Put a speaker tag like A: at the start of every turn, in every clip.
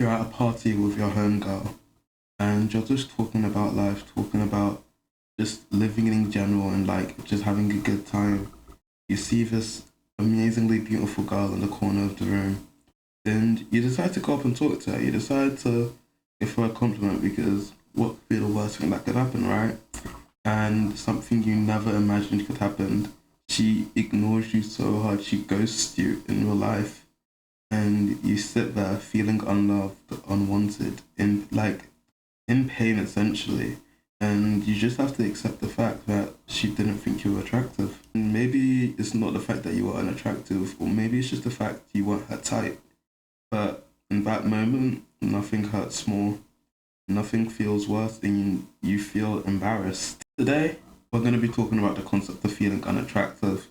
A: you're at a party with your homegirl and you're just talking about life, talking about just living in general and like just having a good time. You see this amazingly beautiful girl in the corner of the room and you decide to go up and talk to her. You decide to give her a compliment because what could be the worst thing that could happen, right? And something you never imagined could happen. She ignores you so hard, she ghosts you in real life, and you sit there feeling unloved, unwanted, in pain essentially. And you just have to accept the fact that she didn't think you were attractive. And maybe it's not the fact that you were unattractive, or maybe it's just the fact you weren't her type. But in that moment, nothing hurts more. Nothing feels worse than you feel embarrassed. Today, we're going to be talking about the concept of feeling unattractive,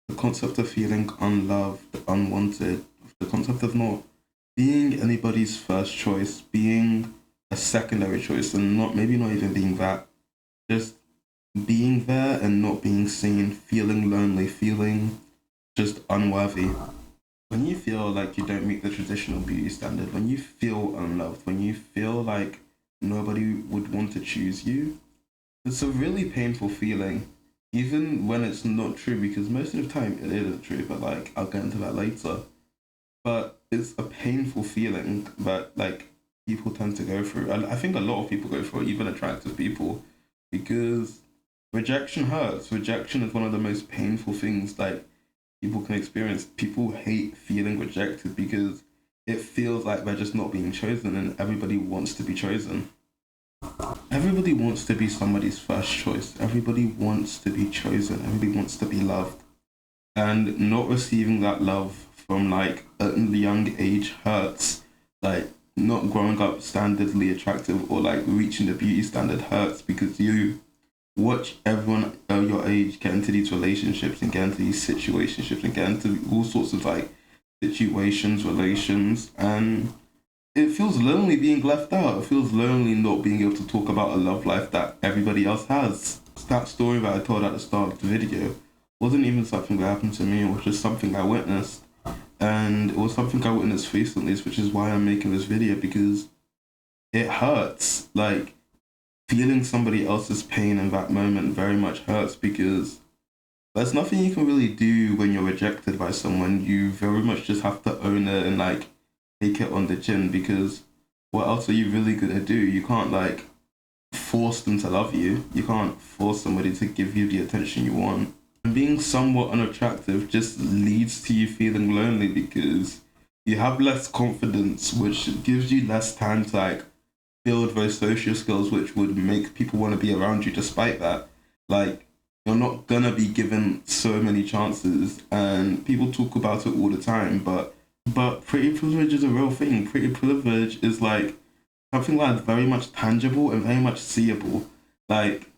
A: the concept of feeling unloved, unwanted, the concept of not being anybody's first choice, being a secondary choice, and maybe not even being that. Just being there and not being seen, feeling lonely, feeling just unworthy. When you feel like you don't meet the traditional beauty standard, when you feel unloved, when you feel like nobody would want to choose you, it's a really painful feeling, even when it's not true, because most of the time it isn't true, but like I'll get into that later. But it's a painful feeling that like people tend to go through. I think a lot of people go through it, even attractive people, because rejection hurts. Rejection is one of the most painful things like people can experience. People hate feeling rejected because it feels like they're just not being chosen, and everybody wants to be chosen. Everybody wants to be somebody's first choice. Everybody wants to be chosen. Everybody wants to be loved. And not receiving that love from like a young age hurts. Like not growing up standardly attractive or like reaching the beauty standard hurts because you watch everyone your age get into these relationships and get into these situationships and get into all sorts of like situations, relations, and it feels lonely being left out. It feels lonely not being able to talk about a love life that everybody else has. That story that I told at the start of the video wasn't even something that happened to me. It was just something I witnessed. And it was something I witnessed recently, which is why I'm making this video, because it hurts. Like, feeling somebody else's pain in that moment very much hurts because there's nothing you can really do when you're rejected by someone. You very much just have to own it and like take it on the chin, because what else are you really gonna do? You can't like force them to love you. You can't force somebody to give you the attention you want. And being somewhat unattractive just leads to you feeling lonely because you have less confidence, which gives you less time to like build those social skills which would make people want to be around you despite that. Like, you're not gonna be given so many chances, and people talk about it all the time, but pretty privilege is a real thing. Pretty privilege is like something that's very much tangible and very much seeable. Like,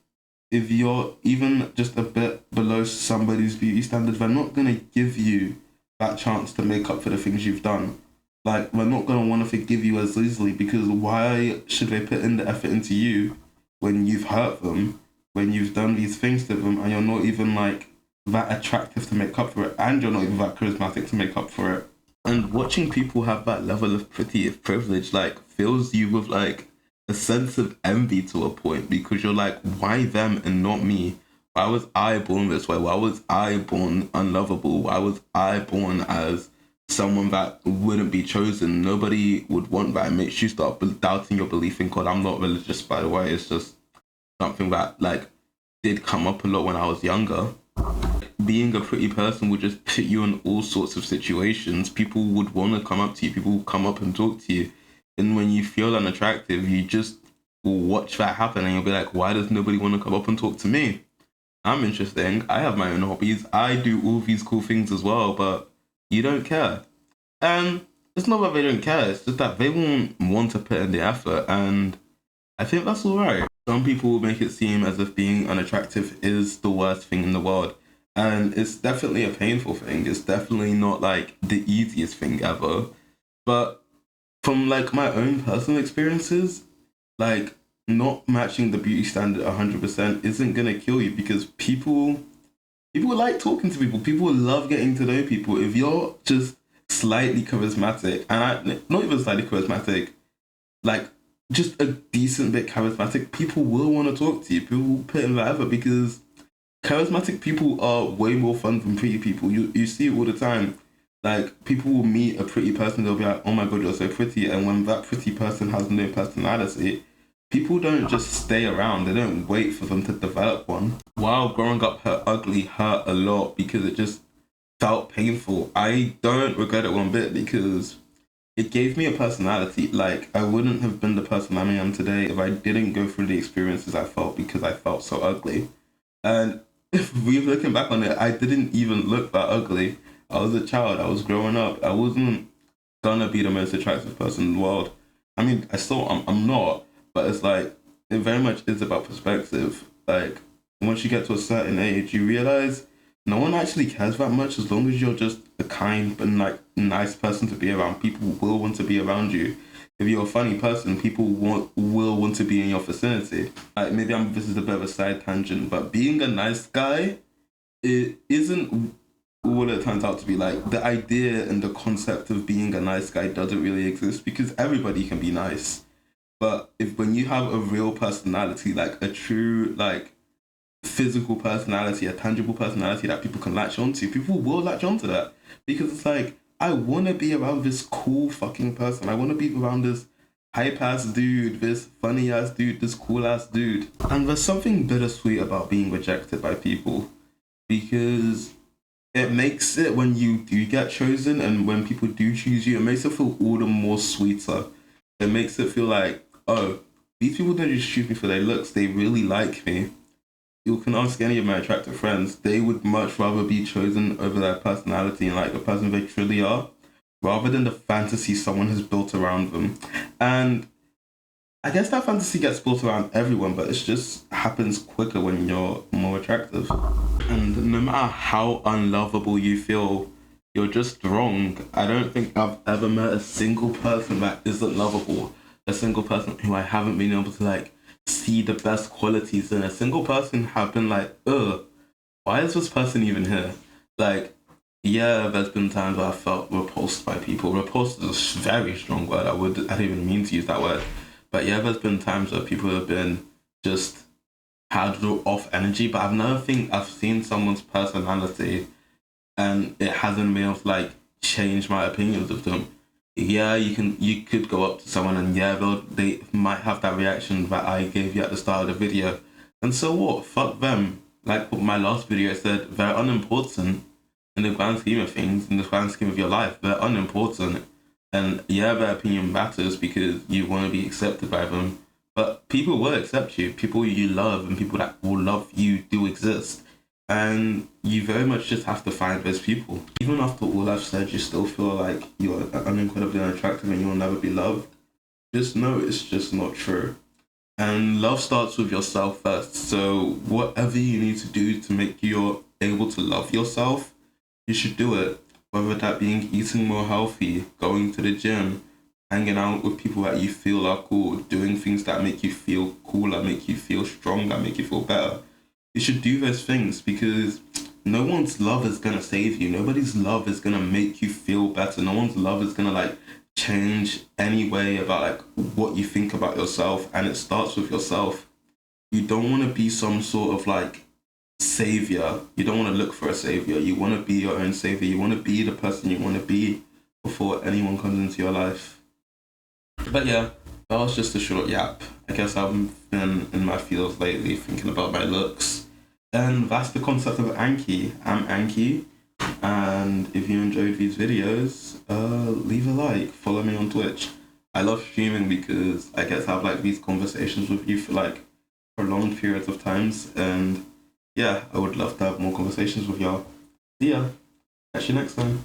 A: if you're even just a bit below somebody's beauty standards, they're not gonna give you that chance to make up for the things you've done. Like, they're not gonna want to forgive you as easily, because why should they put in the effort into you when you've hurt them, when you've done these things to them, and you're not even like that attractive to make up for it, and you're not even that charismatic to make up for it. And watching people have that level of pretty privilege like fills you with like a sense of envy to a point, because you're like, why them and not me? Why was I born this way? Why was I born unlovable? Why was I born as someone that wouldn't be chosen? Nobody would want that. It makes you start doubting your belief in God. I'm not religious, by the way. It's just something that like did come up a lot when I was younger. Being a pretty person would just put you in all sorts of situations. People would want to come up to you. People would come up and talk to you. And when you feel unattractive, you just will watch that happen and you'll be like, why does nobody want to come up and talk to me? I'm interesting. I have my own hobbies. I do all these cool things as well, but you don't care. And it's not that they don't care. It's just that they won't want to put in the effort. And I think that's all right. Some people will make it seem as if being unattractive is the worst thing in the world. And it's definitely a painful thing. It's definitely not like the easiest thing ever. But from like my own personal experiences, like not matching the beauty standard 100% isn't gonna kill you, because people like talking to people. People love getting to know people. If you're just slightly charismatic, and not even slightly charismatic, like just a decent bit charismatic, people will want to talk to you. People will put in whatever because charismatic people are way more fun than pretty people. You see it all the time. Like people will meet a pretty person, they'll be like, "Oh my god, you're so pretty," and when that pretty person has no personality, people don't just stay around. They don't wait for them to develop one. While growing up ugly hurt a lot because it just felt painful. I don't regret it one bit because it gave me a personality. Like I wouldn't have been the person I am today if I didn't go through the experiences I felt because I felt so ugly. And if we're looking back on it, I didn't even look that ugly. I was a child. I was growing up. I wasn't gonna be the most attractive person in the world. I mean, I'm not, but it's like it very much is about perspective. Like once you get to a certain age, you realize no one actually cares that much as long as you're just a kind and like nice person to be around. People will want to be around you. If you're a funny person, people will want to be in your vicinity. Like maybe this is a bit of a side tangent, but being a nice guy, it isn't what it turns out to be. Like the idea and the concept of being a nice guy doesn't really exist because everybody can be nice. But if when you have a real personality, like a true like physical personality, a tangible personality that people can latch onto, people will latch onto that because it's like I want to be around this cool fucking person. I want to be around this hype ass dude, this funny ass dude, this cool ass dude. And there's something bittersweet about being rejected by people because it makes it when you do get chosen and when people do choose you, it makes it feel all the more sweeter. It makes it feel like, oh, these people don't just choose me for their looks, they really like me. You can ask any of my attractive friends, they would much rather be chosen over their personality and like the person they truly are, rather than the fantasy someone has built around them. And I guess that fantasy gets built around everyone, but it just happens quicker when you're more attractive. And no matter how unlovable you feel, you're just wrong. I don't think I've ever met a single person that isn't lovable. A single person who I haven't been able to like see the best qualities in. A single person have been like, ugh, why is this person even here? Like, yeah, there's been times where I felt repulsed by people. Repulsed is a very strong word. I don't even mean to use that word. But yeah, there's been times where people have been just had off energy. But I've never think I've seen someone's personality and it hasn't been able to like change my opinions of them. Yeah, you could go up to someone and yeah, they might have that reaction that I gave you at the start of the video. And so what? Fuck them. Like my last video said, they're unimportant in the grand scheme of things, in the grand scheme of your life. They're unimportant. And yeah, their opinion matters because you want to be accepted by them. But people will accept you. People you love and people that will love you do exist. And you very much just have to find those people. Even after all I've said, you still feel like you're incredibly unattractive and you'll never be loved. Just know it's just not true. And love starts with yourself first. So whatever you need to do to make you able to love yourself, you should do it. Whether that being eating more healthy, going to the gym, hanging out with people that you feel are cool, doing things that make you feel cooler, make you feel stronger, make you feel better. You should do those things because no one's love is gonna save you. Nobody's love is gonna make you feel better. No one's love is gonna like change any way about like what you think about yourself, and it starts with yourself. You don't want to be some sort of like savior. You don't want to look for a savior. You want to be your own savior. You want to be the person you want to be before anyone comes into your life. But yeah, that was just a short yap. I guess I've been in my feels lately thinking about my looks. And that's the concept of ANKI. I'm ANKI. And if you enjoyed these videos, leave a like, follow me on Twitch. I love streaming because I get to have like these conversations with you for like prolonged periods of times. And yeah, I would love to have more conversations with y'all. See ya. Catch you next time.